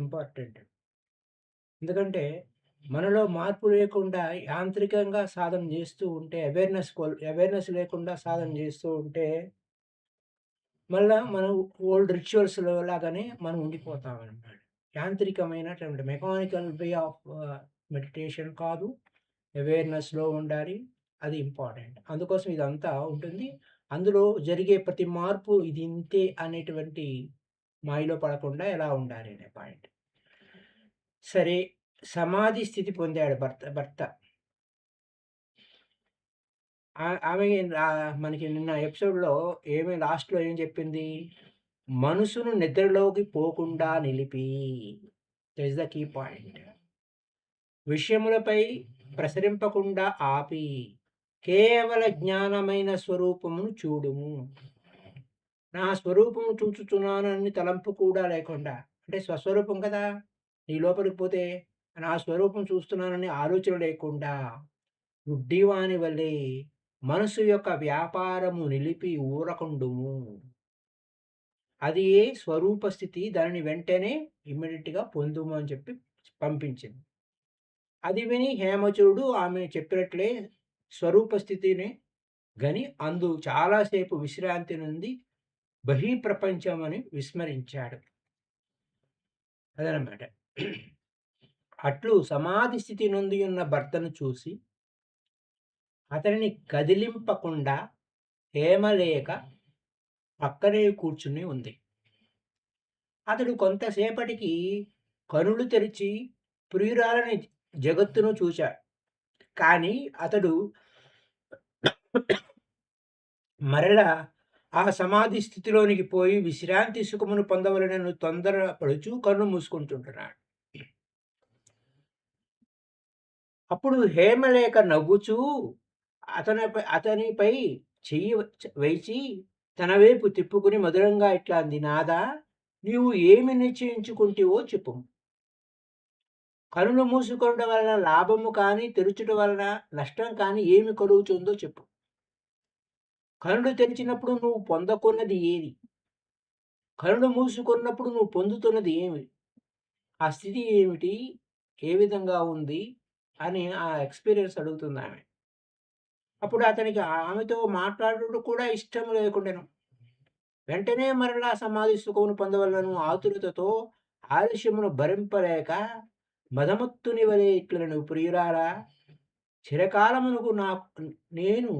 Important. ఎందుకంటే మనలో మార్పు లేకుండా యాంత్రికంగా సాధన చేస్తూ ఉంటే అవేర్‌నెస్ లేకుండా సాధన చేస్తూ ఉంటే మళ్ళా మనం ఓల్డ్ రిచువల్స్‌లో లాగానే మనం ఉండిపోతామనమాట. యాంత్రికమైనటువంటి మెకానికల్ వే ఆఫ్ మెడిటేషన్ కాదు. అవేర్‌నెస్‌లో ఉండాలి. అది ఇంపార్టెంట్. అందుకోసం ఇదంతా ఉంటుంది. అందులో జరిగే ప్రతి మార్పు ఇది ఇంతే అనేటువంటి మాయలో పడకుండా ఎలా ఉండాలి అనే పాయింట్. సరే, సమాధి స్థితి పొందాడు భర్త. ఆమె మనకి నిన్న ఎపిసోడ్‌లో లాస్ట్‌లో ఏం చెప్పింది? మనసును నిద్రలోకి పోకుండా నిలిపి. That is the key point. విషయములపై ప్రసరింపకుండా ఆపి, కేవల జ్ఞానమైన స్వరూపమును చూడుము. నా స్వరూపము చూచుచున్నానని తలంపు కూడా లేకుండా, అంటే స్వస్వరూపం కదా! నీ లోపలికి పోతే, నా స్వరూపం చూస్తున్నానని ఆలోచన లేకుండా, గుడ్డివాని వలె మనసు యొక్క వ్యాపారము నిలిపి ఊరకుండుము. అది ఏ స్వరూప స్థితి. దానిని వెంటనే ఇమ్మీడియేట్‌గా పొందుము అని చెప్పి పంపించింది. అది విని హేమచుడు ఆమె చెప్పినట్లే స్వరూప స్థితిని గని చాలా సేపు విశ్రాంతి నుండి బహిఃప్రపంచమని విస్మరించాడు. అదనమాట. అట్లు సమాధి స్థితి నొందియున్న భర్తను చూసి, అతనిని కదిలింపకుండా హేమలేఖ పక్కనే కూర్చుని ఉంది. అతడు కొంతసేపటికి కనులు తెరిచి ప్రియురాలని జగత్తును చూచాడు. కానీ అతడు మరలా ఆ సమాధి స్థితిలోనికి పోయి విశ్రాంతి సుఖమును పొందవలెనని తొందరపడుచు కన్ను మూసుకుంటుంటున్నాడు. అప్పుడు హేమలేఖ నవ్వుచూ అతనిపై చెయ్యి వేచి తన వైపు తిప్పుకుని మధురంగా ఇట్లా అంది: నాదా, నీవు ఏమి నిశ్చయించుకుంటివో చెప్పుము. కనులు మూసుకొనుట వలన లాభము కానీ, తెరుచుట వలన నష్టం కానీ ఏమి కలుగుతుందో చెప్పు. కనులు తెరిచినప్పుడు నువ్వు పొందకున్నది ఏది? కనులు మూసుకున్నప్పుడు నువ్వు పొందుతున్నది ఏమి? ఆ స్థితి ఏమిటి? ఏ విధంగా ఉంది? అని ఆ ఎక్స్‌పీరియన్స్ అడుగుతుందామె. అప్పుడు అతనికి ఆమెతో మాట్లాడుట కూడా ఇష్టం లేకుండెను. వెంటనే మరలా సమాధి సుఖమును పొందవలెనను ఆతురతతో ఆలస్యమును భరింపలేక మదమత్తుని వలె ఇట్లనెను: ప్రియురాలా, చిరకాలమునకు నేను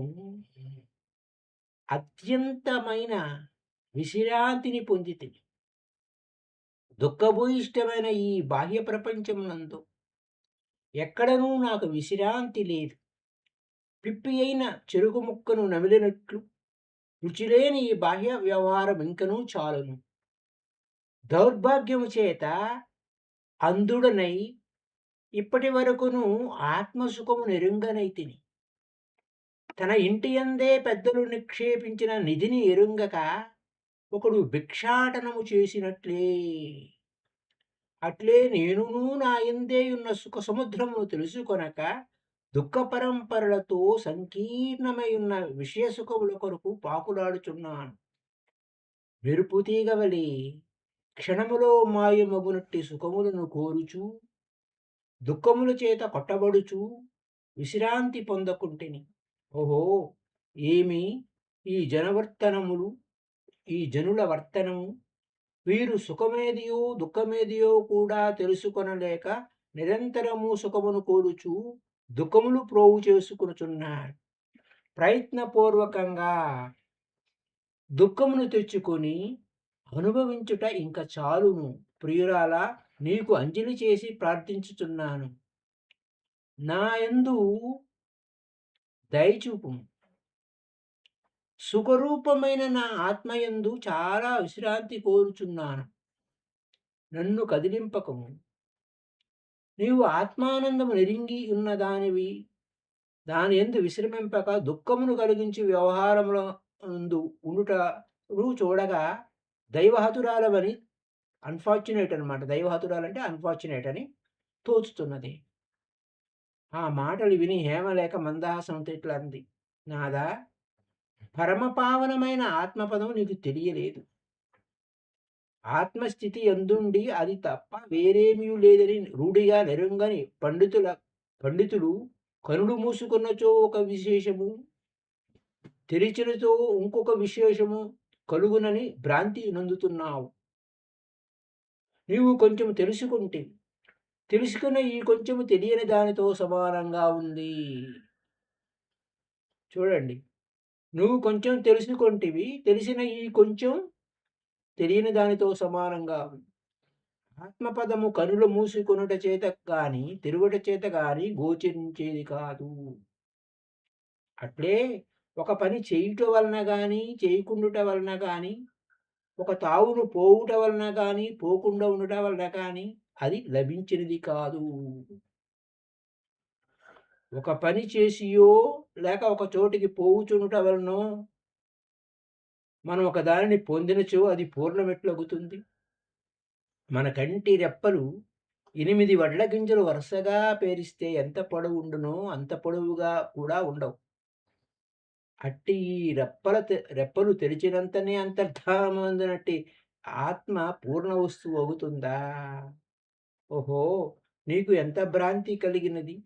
అత్యంతమైన విశ్రాంతిని పొందితిని. దుఃఖభూయిష్టమైన ఈ బాహ్య ప్రపంచమునందు ఎక్కడనూ నాకు విశ్రాంతి లేదు. పిప్పి అయిన చెరుకు ముక్కను నమిలినట్లు రుచిలేని ఈ బాహ్య వ్యవహారం ఇంకనూ చాలును. దౌర్భాగ్యము చేత అంధుడనై ఇప్పటి వరకును ఆత్మసుఖము నెరుంగనైతిని. తన ఇంటియందే పెద్దలు నిక్షేపించిన నిధిని ఎరుంగక ఒకడు భిక్షాటనము చేసినట్లే, అట్లే నేనును నా యందే ఉన్న సుఖ సముద్రమును తెలుసుకొనక దుఃఖ పరంపరలతో సంకీర్ణమై ఉన్న విషయ సుఖముల కొరకు పాకులాడుచున్నాను. మెరుపు తీగవలే క్షణములో మాయమగునట్టి సుఖములను కోరుచు, దుఃఖముల చేత కొట్టబడుచు విశ్రాంతి పొందకుంటిని. ఓహో! ఏమి ఈ జనవర్తనములు, ఈ జనుల వర్తనము! వీరు సుఖమేదియో దుఃఖమేదియో కూడా తెలుసుకొనలేక నిరంతరము సుఖమును కోరుచు దుఃఖములు ప్రోగు చేసుకొనుచున్నారు. ప్రయత్నపూర్వకంగా దుఃఖమును తెచ్చుకొని అనుభవించుట ఇంక చాలును. ప్రియురాలా, నీకు అంజలి చేసి ప్రార్థించుచున్నాను. నా యందు దయ చూపుము. సుఖరూపమైన నా ఆత్మయందు చాలా విశ్రాంతి కోరుచున్నాను. నన్ను కదిలింపకము. నీవు ఆత్మానందము నెరింగి ఉన్నదానివి. దాని యందు విశ్రమింపక దుఃఖమును కలిగించి వ్యవహారములందు ఉండుటను చూడగా దైవహతురాలవని, అన్‌ఫార్చునేట్ అనమాట. దైవహతురాలంటే అన్‌ఫార్చునేట్ అని తోచుతున్నది. ఆ మాటలు విని హేమలేఖ మందహాసంతో ఇట్లా అంది: నాదా, పరమపావనమైన ఆత్మపదం నీకు తెలియలేదు. ఆత్మస్థితి యందుండి అది తప్ప వేరేమీ లేదని రూఢిగా నెరుంగని పండితులు కనులు మూసుకున్నచో ఒక విశేషము, తెరిచినచో ఇంకొక విశేషము కలుగునని భ్రాంతి నొందుతున్నావు. నీవు కొంచెం తెలుసుకుంటే, తెలుసుకున్న ఈ కొంచెము తెలియని దానితో సమానంగా ఉంది. చూడండి. నువ్వు కొంచెం తెలుసుకొంటివి. తెలిసిన ఈ కొంచెం తెలియని దానితో సమానంగా ఉంది. ఆత్మపదము కనులు మూసుకొనుట చేత గాని, తెరువుట చేత గాని గోచరించేది కాదు. అట్లే ఒక పని చేయుట వలన గాని, చేయకుండుట వలన గాని, ఒక తావును పోవుట వలన గాని, పోకుండా ఉండుట వలన గాని అది లభించినది కాదు. ఒక పని చేసియో, లేక ఒక చోటికి పోవుచునుట వలనో, మనం ఒక దానిని పొందినచో అది పూర్ణమెట్లగుతుంది. మన కంటి రెప్పలు 8 వడ్ల గింజలు వరుసగా పేరిస్తే ఎంత పొడవుండునో అంత పొడవుగా కూడా ఉండవు. అట్టి ఈ రెప్పలు తెరిచినంతనే అంతర్ధానమందునట్టి ఆత్మ పూర్ణ వస్తువు అవుతుందా? ఓహో! నీకు ఎంత భ్రాంతి కలిగినది?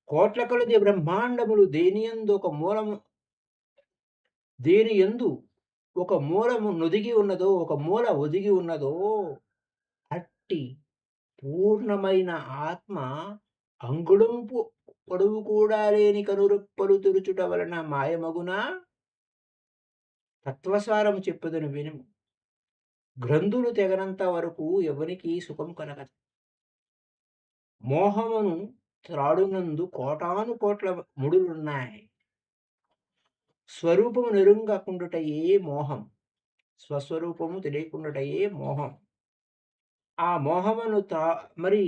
కోట్ల కొలది బ్రహ్మాండములు దేనియందు ఒక మూలము నొదిగి ఉన్నదో, ఒక మూల ఒదిగి ఉన్నదో, అట్టి పూర్ణమైన ఆత్మ అంగుళంపు పొడవు కూడా లేని కనురెప్పలు తెరుచుట వలన మాయమగునా? తత్వసారము చెప్పుదును వినుము. గ్రంథులు తెగనంత వరకు ఎవనికి సుఖం కలగదు. మోహమును త్రాడునందు కోటాను కోట్ల ముడులున్నాయి. స్వరూపము నెరుంగకుండుటయే మోహం. స్వస్వరూపము తెలియకుండుటయే మోహం. ఆ మోహమును మరి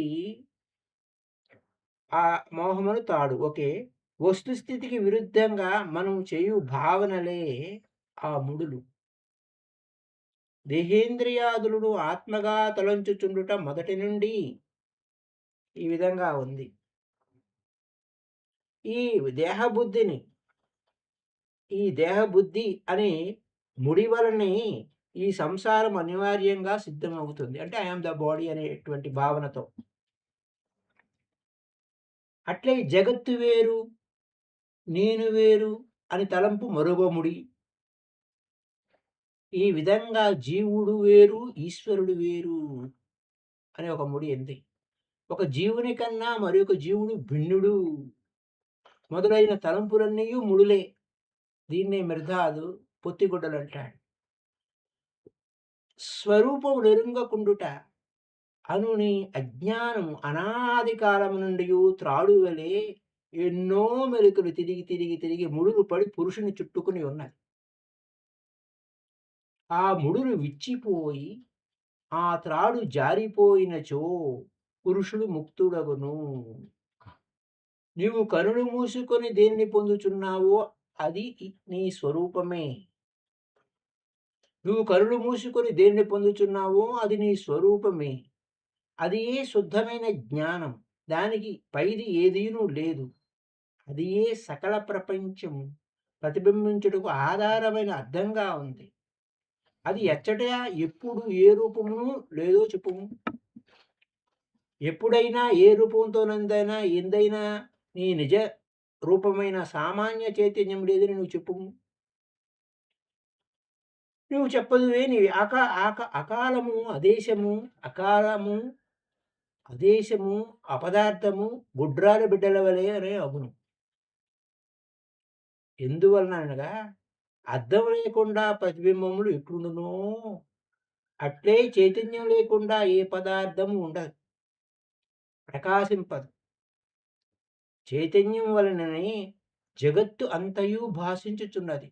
ఆ మోహమును తాడు. ఓకే. వస్తుస్థితికి విరుద్ధంగా మనం చేయు భావనలే ఆ ముడులు. దేహేంద్రియాదులను ఆత్మగా తలంచుచుండుట మొదటి నుండి ఈ విధంగా ఉంది. ఈ దేహబుద్ధిని ఈ దేహబుద్ధి అనే ముడి వలనే ఈ సంసారం అనివార్యంగా సిద్ధమవుతుంది. అంటే ఐ యామ్ ద బాడీ అనేటువంటి భావనతో. అట్లే జగత్తు వేరు, నేను వేరు అని తలంపు మరొక ముడి. ఈ విధంగా జీవుడు వేరు, ఈశ్వరుడు వేరు అనే ఒక ముడి ఉంది. ఒక జీవుని కన్నా మరొక జీవుడు భిన్నుడు మొదలైన తలంపులన్నీయు ముడులే. దీన్నే మిర్ధాదు పొత్తిగుడ్డలంటాడు. స్వరూపము నెరుంగకుండుట అనుని అజ్ఞానము అనాది కాలము నుండియు త్రాడు వలె ఎన్నో మెలికలు తిరిగి ముడులు పడి పురుషుని చుట్టుకుని ఉన్నది. ఆ ముడులు విచ్చిపోయి ఆ త్రాడు జారిపోయినచో పురుషుడు ముక్తుడగును. నీవు కనులు మూసుకొని దేనిని పొందుచున్నావో అది నీ స్వరూపమే. నువ్వు కనులు మూసుకొని దేనిని పొందుచున్నావో అది నీ స్వరూపమే. అది ఏ శుద్ధమైన జ్ఞానం. దానికి పైది ఏదీనూ లేదు. అది ఏ సకల ప్రపంచము ప్రతిబింబించుటకు ఆధారమైన అర్థంగా ఉంది. అది ఎచ్చట ఎప్పుడు ఏ రూపమును లేదో చెప్పుము. ఎప్పుడైనా ఏ రూపంతోనందైనా ఎందైనా నీ నిజ రూపమైన సామాన్య చైతన్యం లేదని నువ్వు చెప్పుము. నువ్వు చెప్పదువే నీ అకాలము అదేశము అపదార్థము గుడ్రాల బిడ్డల వలె అనే అగును. ఎందువలన అనగా అద్దం లేకుండా ప్రతిబింబములు ఎట్లుండునో అట్లే చైతన్యం లేకుండా ఏ పదార్థము ఉండదు, ప్రకాశింపదు. చైతన్యం వలననే జగత్తు అంతయు భాషించుచున్నది.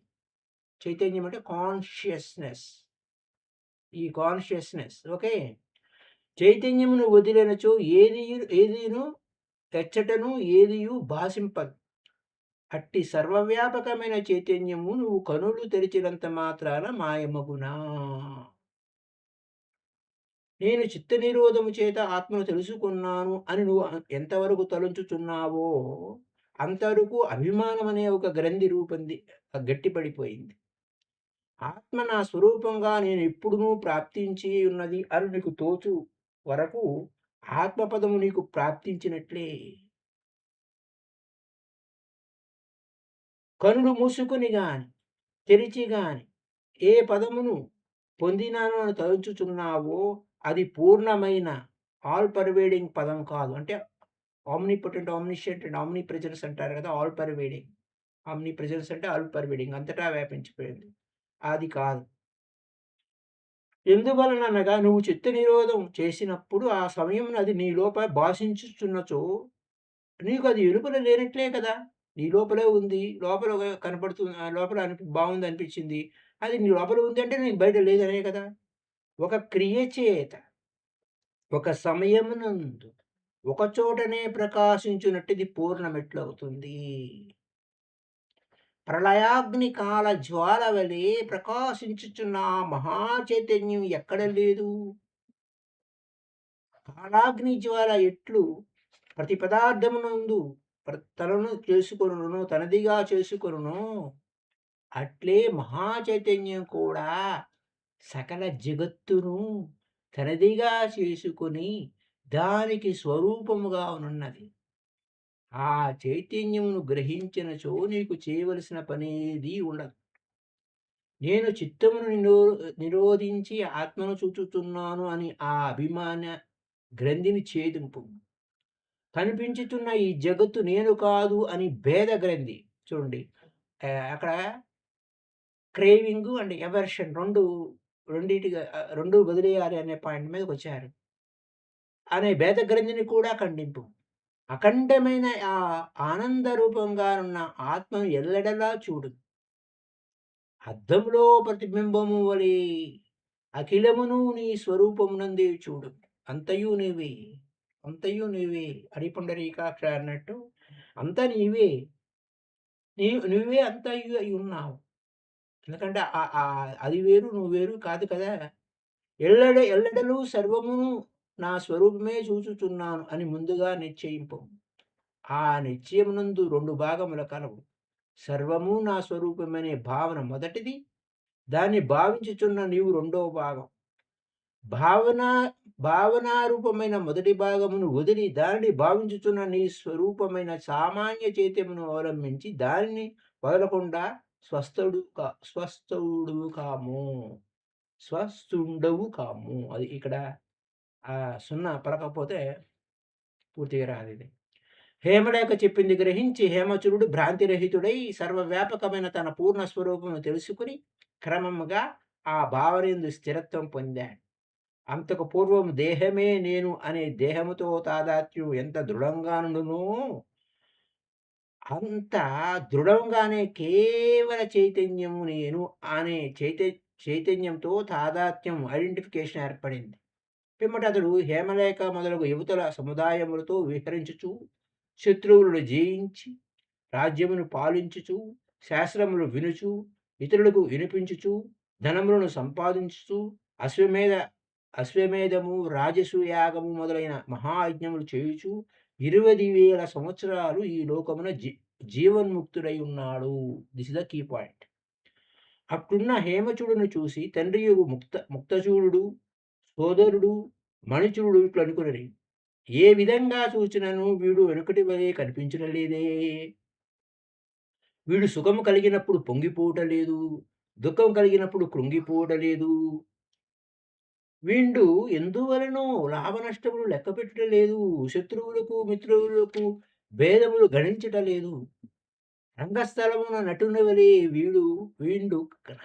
చైతన్యం అంటే కాన్షియస్నెస్. ఈ కాన్షియస్నెస్ ఓకే. చైతన్యమును వదిలినచో ఏదీను ఎచ్చటను ఏదియు భాషింపదు. అట్టి సర్వవ్యాపకమైన చైతన్యము నువ్వు కనులు తెరిచినంత మాత్రాన మాయమగునా? నేను చిత్త నిరోధము చేత ఆత్మను తెలుసుకున్నాను అని నువ్వు ఎంతవరకు తలంచుచున్నావో అంతవరకు అభిమానం అనే ఒక గ్రంథి గట్టిపడిపోయింది. ఆత్మ నా స్వరూపంగా నేను ఎప్పుడునూ ప్రాప్తించి ఉన్నది అని నీకు తోచు వరకు ఆత్మపదము నీకు ప్రాప్తించినట్లే. కనులు మూసుకొని గాని తెరిచి గాని ఏ పదమును పొందినాను అని తలంచుచున్నావో అది పూర్ణమైన ఆల్ పర్వేడింగ్ పదం కాదు. అంటే omnipotent, omniscient and omni presence అంటారు కదా! All pervading. ఆమ్ని ప్రెజెన్స్ అంటే ఆల్ పర్వేడింగ్, అంతటా వ్యాపించిపోయింది. అది కాదు. ఎందువలననగా నువ్వు చిత్త నిరోధం చేసినప్పుడు ఆ సమయమున అది నీ లోపల భాషించుచున్నచో నీకు అది ఎరుకలో లేనట్లే కదా! నీ లోపలే ఉంది. లోపల లోపల బావుందనిపించింది. అది నీ లోపల ఉంది అంటే నీకు బయట లేదనే కదా! ఒక క్రియ చేత ఒక సమయమునందు ఒక చోటనే ప్రకాశించునట్టిది పూర్ణమెట్లవుతుంది. ప్రళయాగ్ని కాల జ్వాల వలె ప్రకాశించుచున్న ఆ మహా చైతన్యం ఎక్కడ లేదు? కాలాగ్ని జ్వాల ఎట్లు ప్రతి పదార్థమునందు తనను చేసుకొనునో, తనదిగా చేసుకొనునో, అట్లే మహా చైతన్యం కూడా సకల జగత్తును తనదిగా చేసుకొని దానికి స్వరూపముగా నున్నది. ఆ చైతన్యమును గ్రహించినచో నీకు చేయవలసిన పనేదీ ఉండదు. నేను చిత్తమును నిరోధించి ఆత్మను చూచుచున్నాను అని ఆ అభిమాన గ్రంథిని ఛేదింపు. కనిపించుతున్న ఈ జగత్తు నేను కాదు అని భేద గ్రంథి. చూడండి. అక్కడ క్రేవింగు అండ్ ఎవర్షన్ 2 వదిలేయాలి అనే పాయింట్ మీదకొచ్చారు. అనే భేద గ్రంథిని కూడా ఖండింపు. అఖండమైన ఆ ఆనంద రూపంగా ఉన్న ఆత్మను ఎల్లెడలా చూడు. అద్దంలో ప్రతిబింబము వలె అఖిలమును నీ స్వరూపమునందే చూడు. అంతయు నీవే. అంతయు నీవే. అడిపుండరీకాక్ష అన్నట్టు అంతా నీవే. నువ్వే అంతయు అయి ఉన్నావు. ఎందుకంటే అది వేరు, నువ్వు వేరు కాదు కదా! ఎల్లెడలు సర్వమును నా స్వరూపమే చూచుచున్నాను అని ముందుగా నిశ్చయింపు. ఆ నిశ్చయమునందు 2 భాగములు కలవు. సర్వము నా స్వరూపమనే భావన మొదటిది. దాన్ని భావించుచున్న నీవు రెండవ భాగం. భావన భావనారూపమైన మొదటి భాగమును వదిలి దానిని భావించుచున్న నీ స్వరూపమైన సామాన్య చైత్యమును అవలంబించి దానిని వదలకుండా స్వస్థుడువు కాము. స్వస్థుండవు కాము. అది ఇక్కడ సున్నా పలకపోతే పూర్తిగా రాదిది. హేమలేఖ చెప్పింది గ్రహించి హేమచురుడు భ్రాంతిరహితుడై సర్వవ్యాపకమైన తన పూర్ణ స్వరూపమును తెలుసుకుని క్రమముగా ఆ భావనేందు స్థిరత్వం పొందాడు. అంతకు పూర్వం దేహమే నేను అనే దేహముతో తాదాత్మ్యం ఎంత దృఢంగా నుండునో అంత దృఢంగానే కేవల చైతన్యము నేను అనే చైతన్యంతో తాదాత్మ్యం ఐడెంటిఫికేషన్ ఏర్పడింది. పిమ్మట అతడు హేమలేఖ మొదలగు యువతుల సముదాయములతో విహరించుచు శత్రువులను జయించి రాజ్యమును పాలించుచు శాస్త్రములు వినుచు ఇతరులకు వినిపించుచు ధనములను సంపాదించుచు అశ్వమేధము రాజసూయాగము మొదలైన మహాయజ్ఞములు చేయుచు 20,000 సంవత్సరాలు ఈ లోకమున జీవన్ముక్తుడై ఉన్నాడు. This is the key point. అట్టున్న హేమచుడును చూసి తండ్రియగు ముక్తచూడు సోదరుడు మణిచుడు ఇట్లు అనుకుని ఏ విధంగా చూచినను వీడు వెనుకటి వలె కనిపించలేదే. వీడు సుఖము కలిగినప్పుడు పొంగిపోవటలేదు, దుఃఖం కలిగినప్పుడు కృంగిపోవటలేదు. వీండు ఎందువలనో లాభ నష్టములు లెక్కపెట్టలేదు, శత్రువులకు మిత్రులకు భేదములు గణించటలేదు. రంగస్థలమున నటుని వలె వీండు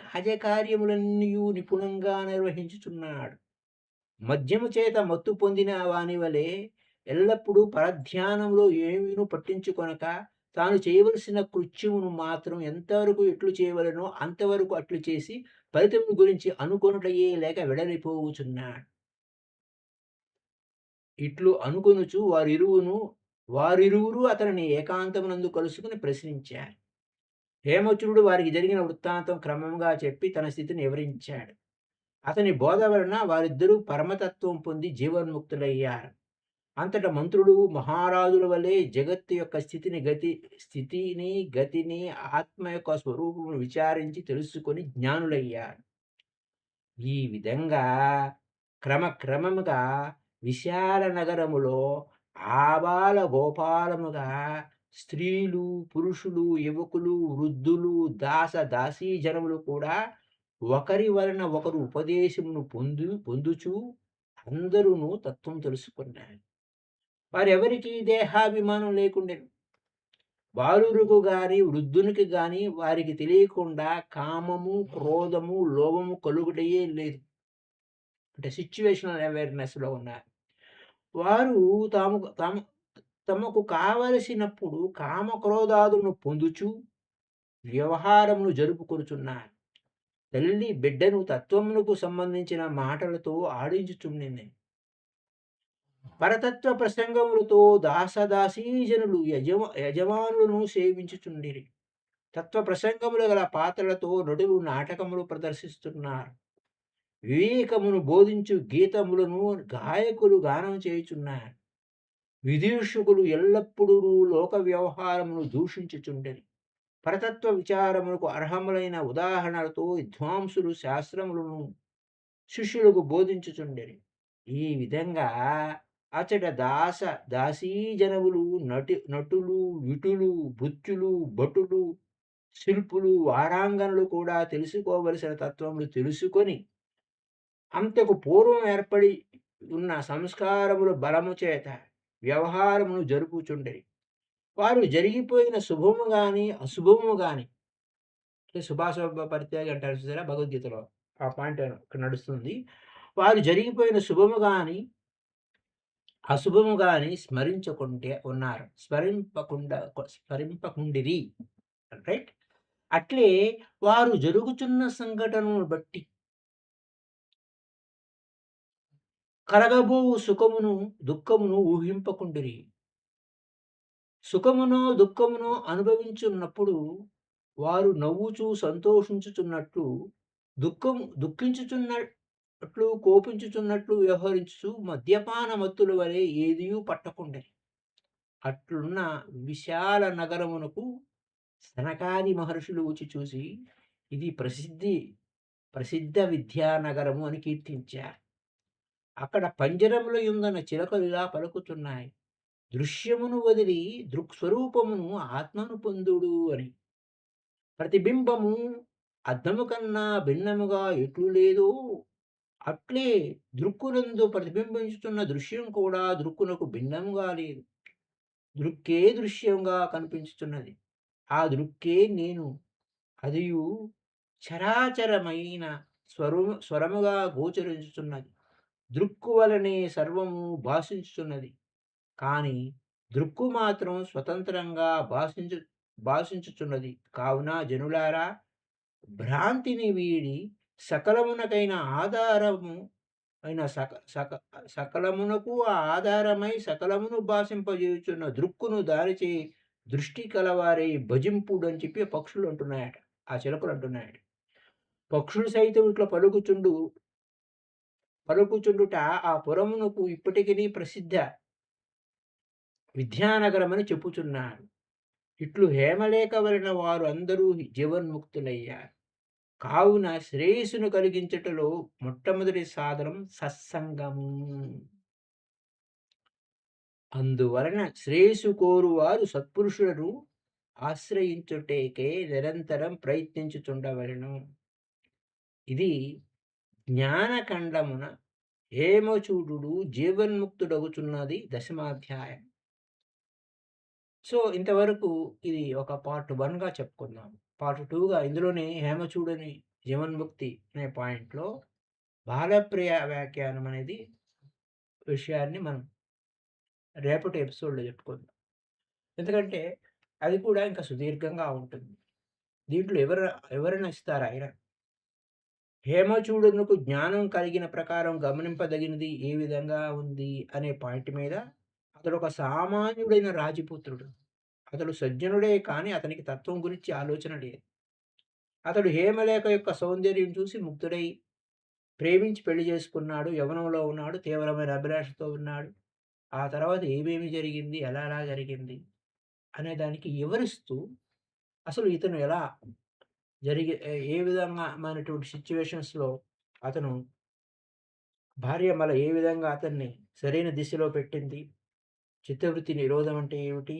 రాజకార్యములన్నీయు నిపుణంగా నిర్వహించుచున్నాడు. మద్యము చేత మత్తు పొందిన వాని వలె ఎల్లప్పుడూ పరధ్యానంలో ఏమీను పట్టించుకొనక తాను చేయవలసిన కృత్యమును మాత్రం ఎంతవరకు ఎట్లు చేయవలెనో అంతవరకు అట్లు చేసి ఫలితము గురించి అనుకొనుటయే లేక వెడలిపోవుచున్నాడు. ఇట్లు అనుకొనుచు వారిరువురు అతనిని ఏకాంతమునందు కలుసుకుని ప్రశ్నించారు. హేమచురుడు వారికి జరిగిన వృత్తాంతం క్రమంగా చెప్పి తన స్థితిని వివరించాడు. అతని బోధ వలన వారిద్దరూ పరమతత్వం పొంది జీవన్ముక్తులయ్యారు. అంతట మంత్రులు మహారాజుల వలె జగత్తు యొక్క స్థితిని, గతిని, ఆత్మ యొక్క స్వరూపమును విచారించి తెలుసుకొని జ్ఞానులయ్యారు. ఈ విధంగా క్రమక్రమముగా విశాల నగరములో ఆబాల గోపాలముగా స్త్రీలు, పురుషులు, యువకులు, వృద్ధులు, దాసీ జనములు కూడా ఒకరి వలన ఒకరు ఉపదేశమును పొందుచు అందరూను తత్వం తెలుసుకున్నారు. వారెవరికీ దేహాభిమానం లేకుండెను. బాలురకు గాని, వృద్ధునికి గాని వారికి తెలియకుండా కామము, క్రోధము, లోభము కలుగుటయే లేదు. అంటే సిట్యుయేషనల్ అవేర్‌నెస్‌లో ఉన్నారు. వారు తమకు కావలసినప్పుడు కామ క్రోధాదులను పొందుచు వ్యవహారమును జరుపుకొనుచున్నారు. తల్లి బిడ్డను తత్వమునకు సంబంధించిన మాటలతో ఆడించుచుండింది. పరతత్వ ప్రసంగములతో దాసదాసీజనులు యజమానులను సేవించుచుండిరి. తత్వ ప్రసంగములు గల పాత్రలతో నటులు నాటకములు ప్రదర్శిస్తున్నారు. వివేకమును బోధించు గీతములను గాయకులు గానం చేయుచున్నారు. విదూషకులు ఎల్లప్పుడూ లోక వ్యవహారమును దూషించుచుండిరి. పరతత్వ విచారములకు అర్హములైన ఉదాహరణలతో విద్వాంసులు శాస్త్రములను శిష్యులకు బోధించుచుండిరి. ఈ విధంగా అచట దాసీజనములు నటులు, విటులు, భృత్యులు, భటులు, శిల్పులు, వారాంగణులు కూడా తెలుసుకోవలసిన తత్వములు తెలుసుకొని అంతకు పూర్వం ఏర్పడి ఉన్న సంస్కారముల బలము చేత వ్యవహారమును జరుపుచుండిరి. వారు జరిగిపోయిన శుభము గాని, అశుభము గాని, శుభాశుభ పరిత్యాగి అంటారు చూసారా భగవద్గీతలో, ఆ పాయింట్ ఇక్కడ నడుస్తుంది. వారు జరిగిపోయిన శుభము గాని, అశుభము గాని స్మరించకుంటే ఉన్నారు. స్మరింపకుండిరి. రైట్. అట్లే వారు జరుగుచున్న సంఘటనను బట్టి కలగబోవు సుఖమును, దుఃఖమును ఊహింపకుండిరి. సుఖమునో, దుఃఖమునో అనుభవించున్నప్పుడు వారు నవ్వుచూ సంతోషించుచున్నట్లు, దుఃఖించుచున్నట్లు, కోపించుచున్నట్లు వ్యవహరించుచు మద్యపాన మత్తుల వలె ఏదియూ పట్టకుండిరి. అట్లున్న విశాల నగరమునకు సనకాది మహర్షులు వచ్చి చూసి, ఇది ప్రసిద్ధ విద్యానగరము అని కీర్తించారు. అక్కడ పంజరముల యుందన చిలకలు ఇలా పలుకుతున్నాయి, దృశ్యమును వదిలి దృక్స్వరూపమును ఆత్మను పొందుడు అని. ప్రతిబింబము అద్దము కన్నా భిన్నముగా ఎట్లు లేదో అట్లే దృక్కునందు ప్రతిబింబించుతున్న దృశ్యం కూడా దృక్కునకు భిన్నముగా లేదు. దృక్కే దృశ్యంగా కనిపించుతున్నది. ఆ దృక్కే నేను. అదియు చరాచరమైన స్వరముగా గోచరించుతున్నది. దృక్కు వలనే సర్వము భాషించుతున్నది. కానీ దృక్కు మాత్రం స్వతంత్రంగా భాషించుచున్నది. కావున జనులారా, భ్రాంతిని వీడి సకలమునకైన ఆధారము అయిన సకలమునకు ఆధారమై సకలమును భాషింపజేయుచున్న దృక్కును దారిచే దృష్టి కలవారే భజింపుడు అని చెప్పి పక్షులు అంటున్నాయట. ఆ చిలకలు అంటున్నాయట. పక్షులు సైతం ఇట్లా పలుకుచుండుట ఆ పురమునకు ఇప్పటికీ ప్రసిద్ధ విద్యానగరమని చెప్పుచున్నారు. ఇట్లు హేమలేఖ వలన వారు అందరూ జీవన్ముక్తులయ్యారు. కావున శ్రేయస్సును కలిగించుటలో మొట్టమొదటి సాధనం సత్సంగము. అందువలన శ్రేయస్సు కోరువారు సత్పురుషులను ఆశ్రయించుటకే నిరంతరం ప్రయత్నించుచుండవలెను. ఇది జ్ఞానఖండమున హేమచూడు జీవన్ముక్తుడగుచున్నది 10వ అధ్యాయం. సో ఇంతవరకు ఇది ఒక పార్ట్ 1గా చెప్పుకున్నాము. పార్ట్ 2గా ఇందులోనే హేమచూడని జీవన్ముక్తి అనే పాయింట్లో బాలప్రియ వ్యాఖ్యానం అనేది విషయాన్ని మనం రేపటి ఎపిసోడ్లో చెప్పుకుందాం. ఎందుకంటే అది కూడా ఇంకా సుదీర్ఘంగా ఉంటుంది. దీంట్లో ఎవరైనా ఇస్తారా ఆయన? హేమచూడునకు జ్ఞానం కలిగిన ప్రకారం గమనింపదగినది ఏ విధంగా ఉంది అనే పాయింట్ మీద అతడు ఒక సామాన్యుడైన రాజపుత్రుడు. అతడు సజ్జనుడే, కానీ అతనికి తత్వం గురించి ఆలోచన లేదు. అతడు హేమలేఖ యొక్క సౌందర్యం చూసి ముగ్ధుడై ప్రేమించి పెళ్లి చేసుకున్నాడు. యవ్వనంలో ఉన్నాడు. తీవ్రమైన అభిలాషతో ఉన్నాడు. ఆ తర్వాత ఏమేమి జరిగింది, ఎలా ఎలా జరిగింది అనే దానికి వివరిస్తూ అసలు ఇతను ఎలా ఏ విధమైనటువంటి సిట్యుయేషన్స్‌లో అతను భార్య ఏ విధంగా అతన్ని సరైన దిశలో పెట్టింది. చిత్తవృత్తి నిరోధం అంటే ఏమిటి?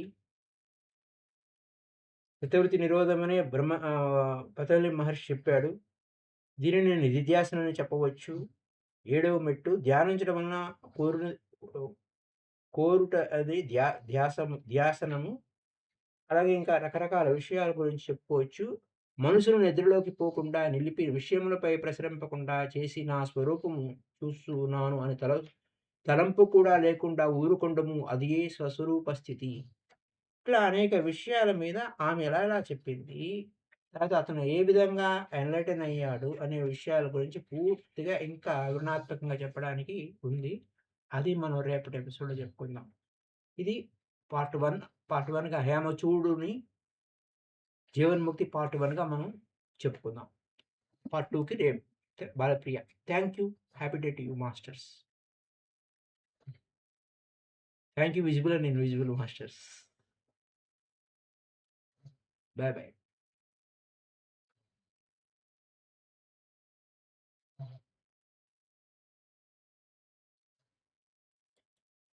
చిత్తవృత్తి నిరోధమనే పతంజలి మహర్షి చెప్పాడు. దీనిని నిధిధ్యాసనం అని చెప్పవచ్చు. ఏడవ మెట్టు ధ్యానించడం వలన కోరిన కోరుట అది ధ్యాసనము. అలాగే ఇంకా రకరకాల విషయాల గురించి చెప్పుకోవచ్చు. మనసును నిద్రలోకి పోకుండా నిలిపి విషయములపై ప్రసరింపకుండా చేసి నా స్వరూపము చూస్తున్నాను అని తలంపు కూడా లేకుండా ఊరుకొండము అదియే స్వస్వరూప స్థితి. ఇట్లా అనేక విషయాల మీద ఆమె ఎలా ఎలా చెప్పింది. తర్వాత అతను ఏ విధంగా ఎన్‌లైటన్ అయ్యాడు అనే విషయాల గురించి పూర్తిగా ఇంకా వివరణాత్మకంగా చెప్పడానికి ఉంది. అది మనం రేపటి ఎపిసోడ్‌లో చెప్పుకుందాం. ఇది పార్ట్ 1. పార్ట్ 1గా హేమచూడుని జీవన్ముక్తి పార్ట్ 1గా మనం చెప్పుకుందాం. పార్ట్ 2కి రేపు. Balapriya. Thank you. Happy day to you masters. Thank you visible and invisible masters. Bye bye.